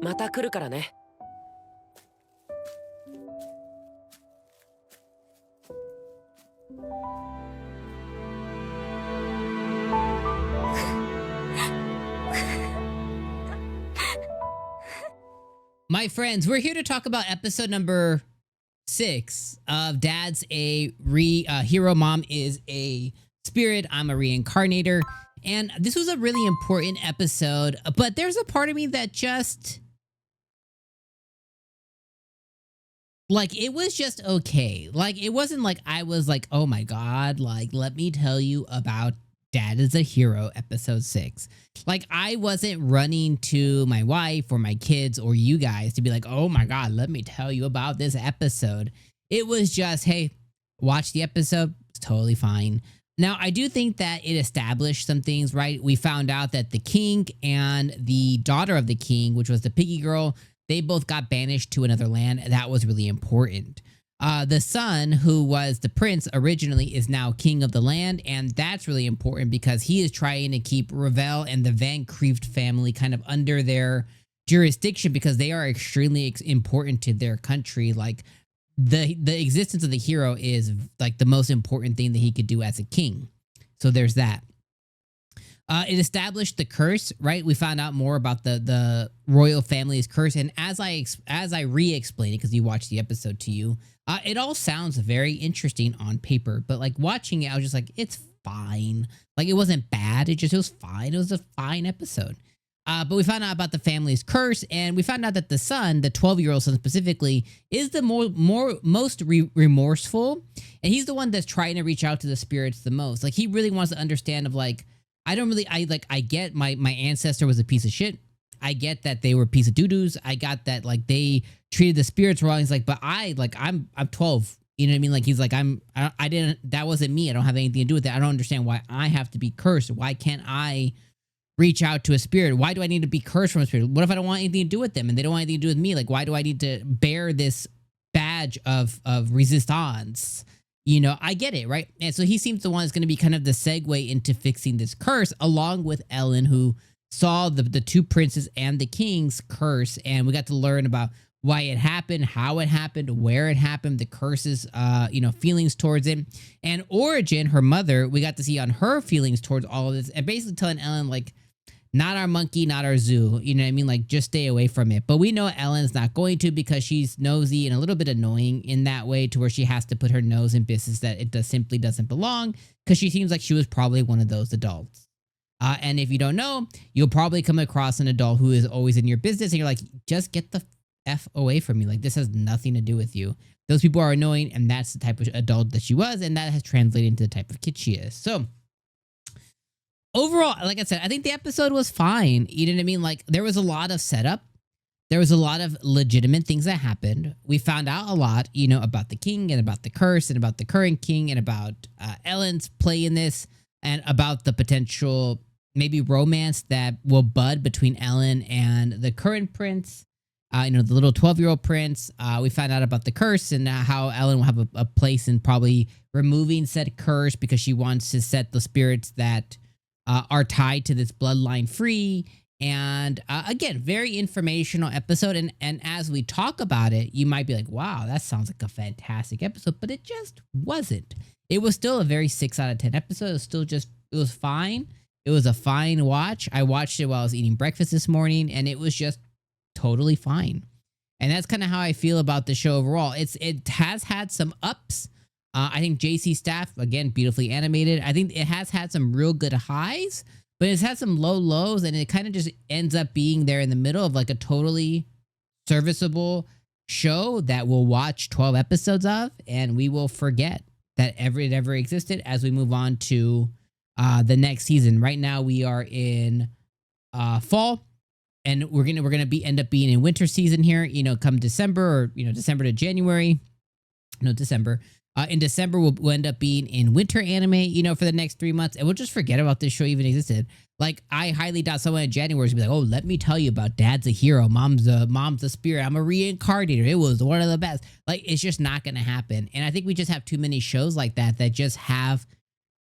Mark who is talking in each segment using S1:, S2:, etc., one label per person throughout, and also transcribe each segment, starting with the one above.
S1: また来るからね。
S2: My friends, we're here to talk about episode number 6 of Dad's a hero, Mom is a spirit, I'm a reincarnator. And this was a really important episode, but there's a part of me that just... like, it was just okay. Like, it wasn't like I was like, oh my god, like, let me tell you about Dad is a Hero, episode 6. Like, I wasn't running to my wife or my kids or you guys to be like, oh my god, let me tell you about this episode. It was just, hey, watch the episode. It's totally fine. Now, I do think that it established some things, right? We found out that the king and the daughter of the king, which was the piggy girl, they both got banished to another land. That was really important. The son, who was the prince originally, is now king of the land, and that's really important because he is trying to keep Ravel and the Van Creeft family kind of under their jurisdiction because they are extremely important to their country. Like, the existence of the hero is like the most important thing that he could do as a king. So there's that. It established the curse, right? We found out more about the royal family's curse, and as I re-explain it, because you watched the episode to you, it all sounds very interesting on paper, but like watching it, I was just like, it's fine. Like, it wasn't bad. It was fine. It was a fine episode. But we found out about the family's curse, and we found out that the son, the 12-year-old son specifically, is the most remorseful, and he's the one that's trying to reach out to the spirits the most. Like, he really wants to understand of like, I get my ancestor was a piece of shit. I get that they were a piece of doo-doos. I got that, like, they treated the spirits wrong. He's like, but I'm 12. You know what I mean? Like, he's like, that wasn't me. I don't have anything to do with it. I don't understand why I have to be cursed. Why can't I reach out to a spirit? Why do I need to be cursed from a spirit? What if I don't want anything to do with them and they don't want anything to do with me? Like, why do I need to bear this badge of resistance? You know, I get it, right? And so he seems the one that's going to be kind of the segue into fixing this curse, along with Ellen, who saw the two princes and the king's curse, and we got to learn about why it happened, how it happened, where it happened, the curse's, feelings towards it. And Origin, her mother, we got to see on her feelings towards all of this, and basically telling Ellen, like, not our monkey, not our zoo. You know what I mean? Like, just stay away from it. But we know Ellen's not going to because she's nosy and a little bit annoying in that way, to where she has to put her nose in business that it simply doesn't belong, because she seems like she was probably one of those adults. And if you don't know, you'll probably come across an adult who is always in your business and you're like, just get the F away from me. Like, this has nothing to do with you. Those people are annoying, and that's the type of adult that she was, and that has translated into the type of kid she is. So overall, like I said, I think the episode was fine. You know what I mean? Like, there was a lot of setup. There was a lot of legitimate things that happened. We found out a lot, about the king and about the curse and about the current king and about Ellen's play in this, and about the potential maybe romance that will bud between Ellen and the current prince, the little 12-year-old prince. We found out about the curse and how Ellen will have a place in probably removing said curse because she wants to set the spirits that are tied to this bloodline free. And again, very informational episode. And as we talk about it, you might be like, wow, that sounds like a fantastic episode, but it just wasn't. It was still a very 6 out of 10 episode. It was still it was fine. It was a fine watch. I watched it while I was eating breakfast this morning, and it was just totally fine. And that's kind of how I feel about the show overall. It has had some ups. I think JC Staff, again, beautifully animated. I think it has had some real good highs, but it's had some low lows, and it kind of just ends up being there in the middle of like a totally serviceable show that we'll watch 12 episodes of, and we will forget that it ever existed as we move on to the next season. Right now we are in fall, and we're gonna end up being in winter season here, come December, or December to January. No, December. In December, we'll end up being in winter anime, for the next 3 months, and we'll just forget about this show even existed. Like, I highly doubt someone in January is gonna be like, oh, let me tell you about Dad's a hero, Mom's a spirit, I'm a reincarnator, it was one of the best. Like, it's just not gonna happen. And I think we just have too many shows like that just have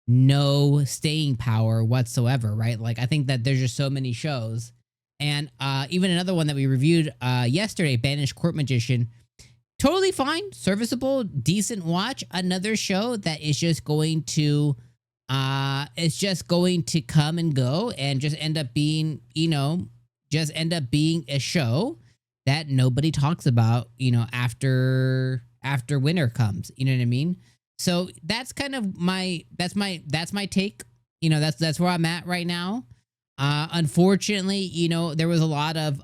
S2: no staying power whatsoever, right? Like, I think that there's just so many shows, And even another one that we reviewed yesterday, Banished Court Magician. Totally fine, serviceable, decent watch. Another show that is just going to come and go and just end up being, a show that nobody talks about, after winter comes. You know what I mean? So that's kind of my take. That's where I'm at right now. Unfortunately, there was a lot of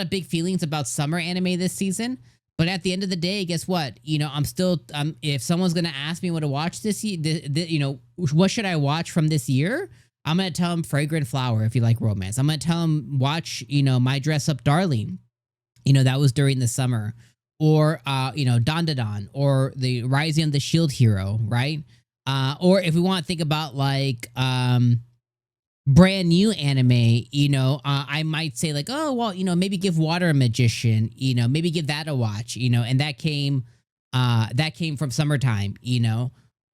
S2: big feelings about summer anime this season. But at the end of the day, guess what? I'm still, if someone's going to ask me what to watch this year, what should I watch from this year? I'm going to tell them Fragrant Flower if you like romance. I'm going to tell them watch, My Dress Up Darling. That was during the summer. Or, Dandadan or the Rising of the Shield Hero, right? Or if we want to think about like, brand new anime, I might say like, oh, well, maybe give Water a Magician, maybe give that a watch, and that came from summertime,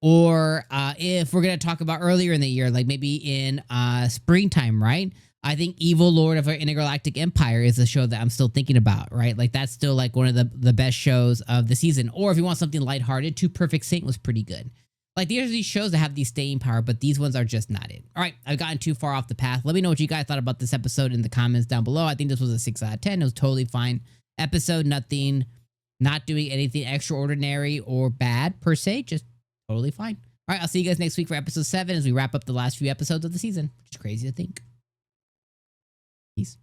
S2: or if we're going to talk about earlier in the year, like maybe in springtime, right? I think Evil Lord of our Intergalactic Empire is a show that I'm still thinking about, right? Like that's still like one of the best shows of the season. Or if you want something lighthearted, Two Perfect Saint was pretty good. Like, these are these shows that have these staying power, but these ones are just not it. All right, I've gotten too far off the path. Let me know what you guys thought about this episode in the comments down below. I think this was a 6 out of 10. It was totally fine episode. Nothing, not doing anything extraordinary or bad per se. Just totally fine. All right, I'll see you guys next week for episode 7 as we wrap up the last few episodes of the season, which is crazy to think. Peace.